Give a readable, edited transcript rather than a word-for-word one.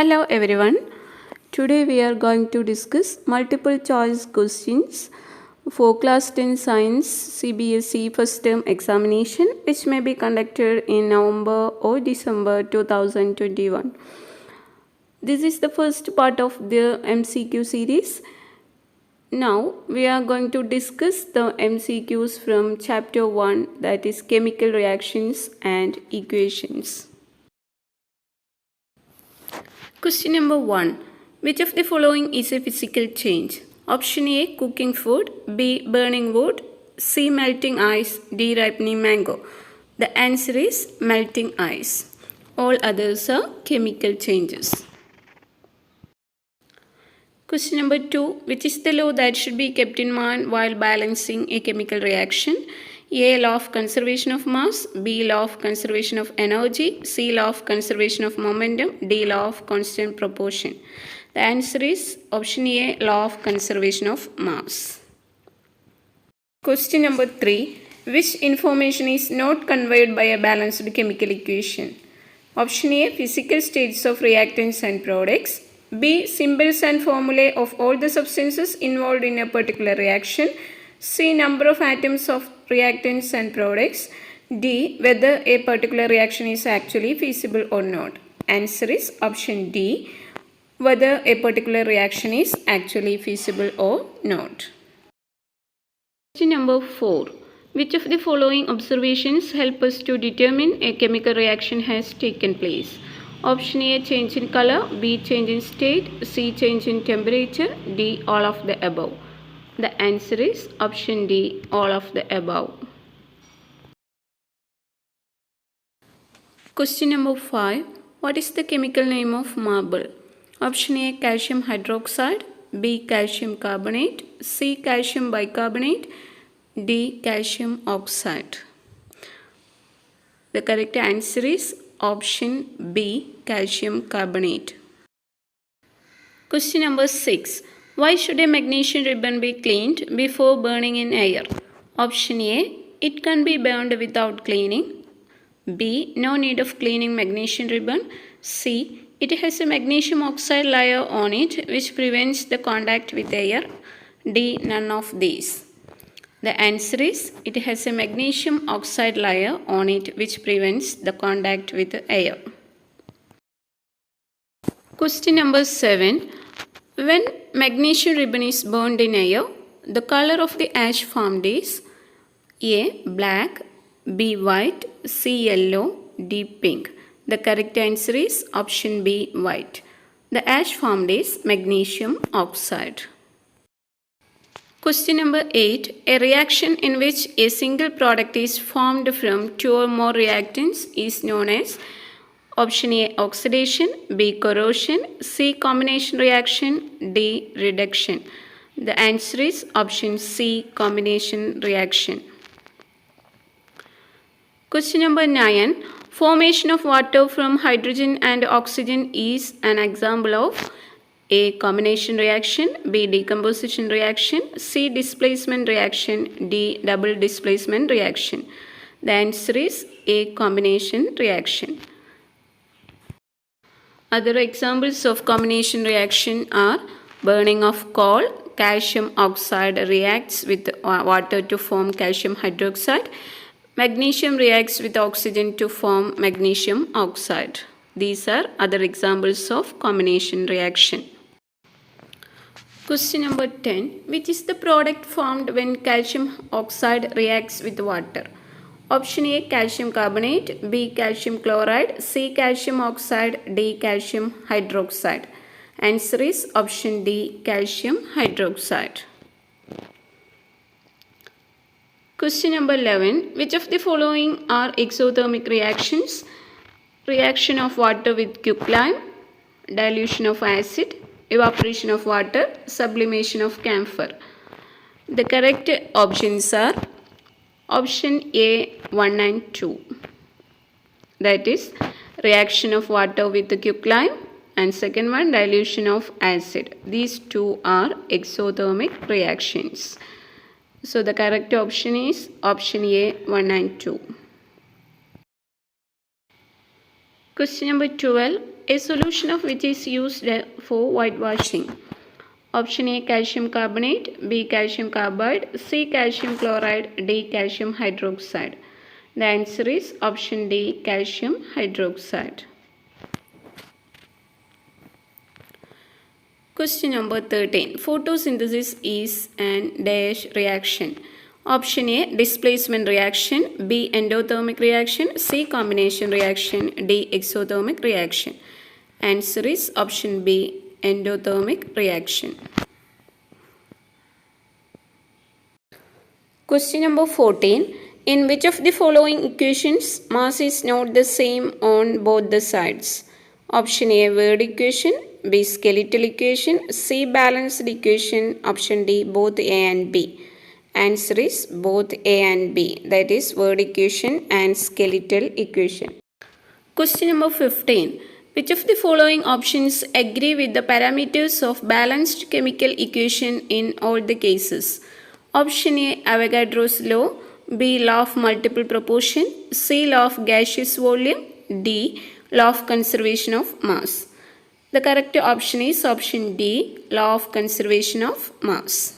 Hello everyone. Today we are going to discuss multiple choice questions for class 10 science CBSE first term examination which may be conducted in November or December 2021. This is the first part of the MCQ series. Now we are going to discuss the MCQs from chapter 1, that is chemical reactions and equations. Question number 1. Which of the following is a physical change? Option A, cooking food. B, burning wood. C, melting ice. D, ripening mango. The answer is melting ice. All others are chemical changes. Question number 2. Which is the law that should be kept in mind while balancing a chemical reaction? A, law of conservation of mass. B, law of conservation of energy. C, law of conservation of momentum. D, law of constant proportion. The answer is option A, law of conservation of mass. Question number 3. Which information is not conveyed by a balanced chemical equation? Option A, physical states of reactants and products. B, symbols and formulae of all the substances involved in a particular reaction. C, number of atoms of reactants and products. D, whether a particular reaction is actually feasible or not. Answer is option D, whether a particular reaction is actually feasible or not. Question number 4. Which of the following observations help us to determine a chemical reaction has taken place? Option A, change in color. B, change in state. C, change in temperature. D, all of the above. The answer is option D, all of the above. Question number 5. What is the chemical name of marble? Option A, calcium hydroxide. B, calcium carbonate. C, calcium bicarbonate. D, calcium oxide. The correct answer is option B, calcium carbonate. Question number 6. Why should a magnesium ribbon be cleaned before burning in air? Option A, it can be burned without cleaning. B, no need of cleaning magnesium ribbon. C, it has a magnesium oxide layer on it which prevents the contact with air. D, none of these. The answer is it has a magnesium oxide layer on it which prevents the contact with air. Question number 7. When magnesium ribbon is burned in air, the color of the ash formed is A, black. B, white. C, yellow. D, pink. The correct answer is option B, white. The ash formed is magnesium oxide. Question number 8. A reaction in which a single product is formed from two or more reactants is known as option A, oxidation. B, corrosion. C, combination reaction. D, reduction. The answer is option C, combination reaction. Question number 9. Formation of water from hydrogen and oxygen is an example of A, combination reaction. B, decomposition reaction. C, displacement reaction. D, double displacement reaction. The answer is A, combination reaction. Other examples of combination reaction are burning of coal. Calcium oxide reacts with water to form calcium hydroxide. Magnesium reacts with oxygen to form magnesium oxide. These are other examples of combination reaction. Question number 10. Which is the product formed when calcium oxide reacts with water? Option A, calcium carbonate. B, calcium chloride. C, calcium oxide. D, calcium hydroxide. Answer is option D, calcium hydroxide. Question number 11. Which of the following are exothermic reactions? Reaction of water with quicklime, dilution of acid, evaporation of water, sublimation of camphor. The correct options are option A, 1 and 2. That is reaction of water with the quicklime and second one dilution of acid. These two are exothermic reactions. So the correct option is option A, 1 and 2. Question number 12. a solution of which is used for whitewashing? Option A, calcium carbonate, B, calcium carbide, C, calcium chloride, D, calcium hydroxide. The answer is option D, calcium hydroxide. Question number 13. Photosynthesis is an dash reaction. Option A, displacement reaction, B, endothermic reaction, C, combination reaction, D, exothermic reaction. Answer is option B, endothermic reaction. Question number 14. In which of the following equations mass is not the same on both the sides? Option A, word equation, B, skeletal equation, C, balanced equation, option D, both A and B. Answer is both A and B, that is word equation and skeletal equation. Question number 15. Which of the following options agree with the parameters of balanced chemical equation in all the cases? Option A, Avogadro's law, B, law of multiple proportion, C, law of gaseous volume, D, law of conservation of mass. The correct option is option D, law of conservation of mass.